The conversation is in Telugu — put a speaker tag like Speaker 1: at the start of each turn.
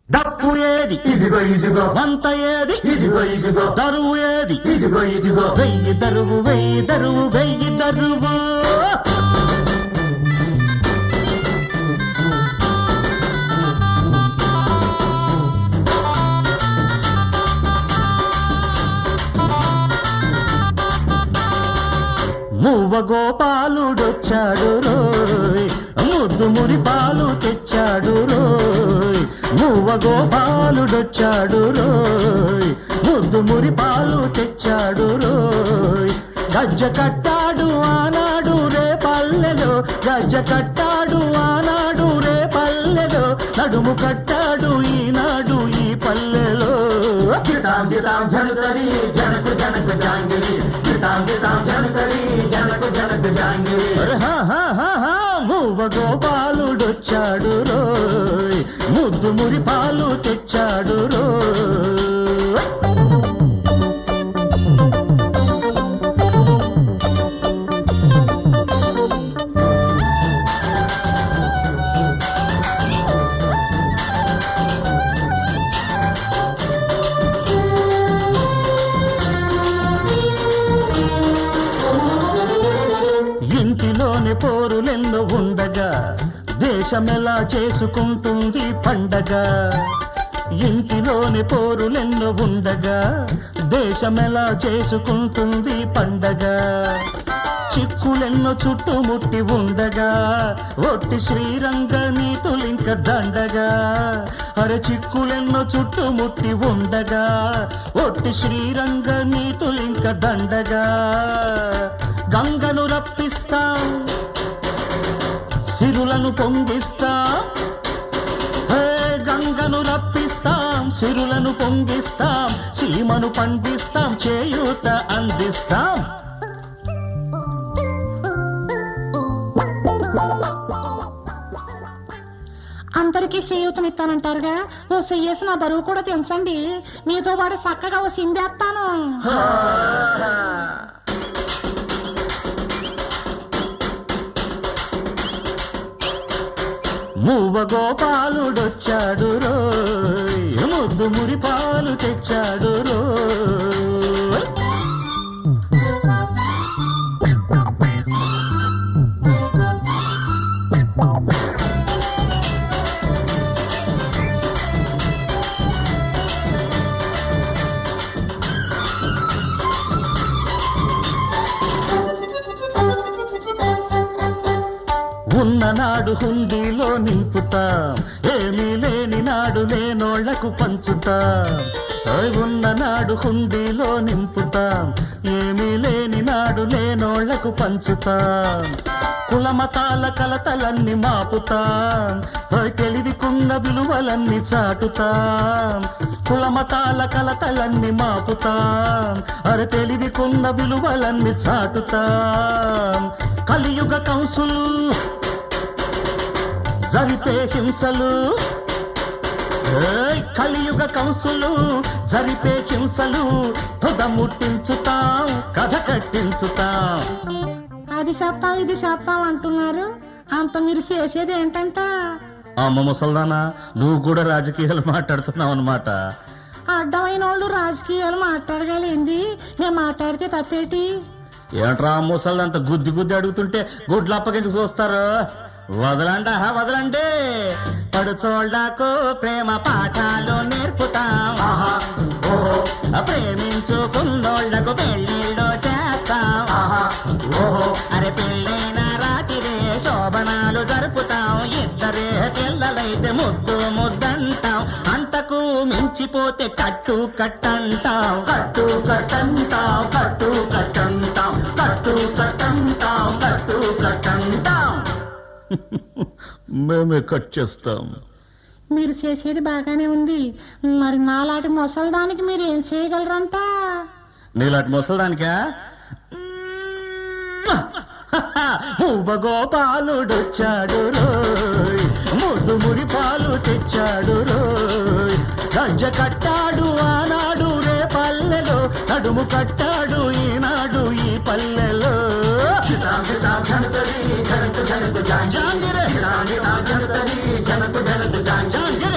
Speaker 1: డప్పు ఏది
Speaker 2: ఇదిగో ఇదిగో
Speaker 1: వంత ఏది
Speaker 2: ఇదిగో ఇదిగో
Speaker 1: దరువు ఏది
Speaker 2: ఇదిగో ఇదిగో
Speaker 1: వెయ్యి దరువు వెయ్యి దరువు వెయ్యి దరువు మువ్వ గోపాలుడొచ్చాడు రోయ్ ముద్దు మురి పాలు తెచ్చాడు రోయ్ మువ్వ గోపాలుడొచ్చాడు రోయ్ ముద్దు మురి పాలు తెచ్చాడు రోయ్ గజ్జ కట్టాడు ఆనాడు రే పల్లెలో గజ్జ కట్టాడు ఆనాడు రే పల్లెలో నడుము కట్టాడు ఈనాడు ఈ పల్లెలో
Speaker 2: గిటాం గిటాం జనకరి జనకు జనకు జాంగిరి గిటాం గిటాం జనకరి జనకు జనకు జాంగిరి
Speaker 1: మువ్వ గోపాలుడొచ్చాడు రోయ్ ముద్దు మురి పాలు తెచ్చాడు రోయ్ ఇంటిలోని పోరులెన్నో ఉండగా దేశమెలా చేసుకుంటుంది పండగ ఇంటిలోని పోరులెన్నో ఉండగా దేశమెలా చేసుకుంటుంది పండగ చిక్కులెన్నో చుట్టుముట్టి ఉండగా ఒట్టి శ్రీరంగ నీతులింక దండగా అరే చిక్కులెన్నో చుట్టుముట్టి ఉండగా ఒట్టి శ్రీరంగ నీతులింక దండగా గంగను రప్పిస్తాం సిరులను పొంగిస్తాం గంగను రప్పిస్తాం సిరులను పొంగిస్తాం సీమను పండిస్తాం చేయూత అందిస్తాం
Speaker 3: అందరికీ చేయూతనిస్తానంటారుగా ఓ చెయ్యేసి నా బరువు కూడా తెలుసండి మీతో పాటు చక్కగా ఓ సిందేస్తాను
Speaker 1: మువ్వ గోపాలుడొచ్చాడు రోయ్ ముద్దు మురి పాలు తెచ్చాడు రోయ్ ఉన్ననాడు హుండీలో నింపుతాం ఏమీ లేని నాడు లేనోళ్లకు పంచుతాం ఉన్ననాడు హుండీలో నింపుతాం ఏమీ లేని నాడు లేనోళ్లకు పంచుతాం కులమతాల కలతలన్నీ మాపుతాం తెలివికున్న విలువలన్నీ చాటుతాం కులమతాల కలతలన్నీ మాపుతాం అరే తెలివికున్న విలువలన్నీ చాటుతాం కలియుగ కంసులు జరిపే హింసలు కలియుగ కంసులు జరిపే హింసలు తుద ముట్టించుతాం కథ కట్టించుతాం
Speaker 3: అది చేస్తాం ఇది చేస్తాం అంటున్నారు అంత మీరు చేసేది ఏంటంట
Speaker 1: అమ్మ ముసల్దానా నువ్వు కూడా రాజకీయాలు మాట్లాడుతున్నావు అన్నమాట
Speaker 3: అడ్డమైన వాళ్ళు రాజకీయాలు మాట్లాడగలేంది నేను మాట్లాడితే తప్పేటి
Speaker 1: ఏంట్రా ముసల్దంత గుద్ది గుద్ది అడుగుతుంటే గుడ్లు అప్పగించి చూస్తారు వదలండి వదలండి పడుచోళ్లకు ప్రేమ పాఠాలు నేర్పుతాం ప్రేమించుకున్నోళ్లకు పెళ్లిళ్ళు చేస్తాం అరే పెళ్ళైన రాత్రి శోభనాలు జరుపుతాం ఇద్దరే పిల్లలైతే ముద్దు ముద్దంటాం అంతకు మించిపోతే కట్టు కట్టంటాం
Speaker 2: కట్టు కట్టంటాం కట్టు కట్టంటాం కట్టు కట్టంటాం కట్టు కట్టంటాం
Speaker 1: మేమే కట్ చేస్తాం
Speaker 3: మీరు చేసేది బాగానే ఉంది మరి నాలాంటి ముసల్దానికి మీరు ఏం చేయగలరంట
Speaker 1: నీలాంటి ముసల్దానికా మువ్వ గోపాలుడొచ్చాడు రోయ్ ముద్దు మురి పాలు తెచ్చాడు రోయ్ గజ్జ కట్టాడు ఆనాడు రే పల్లెలో నడుము కట్టాడు ఈనాడు ఈ పల్లెలో
Speaker 2: జనకు జనకు జాంగిరే
Speaker 1: జాంగిరే
Speaker 2: జనకు జనకు జాంగిరే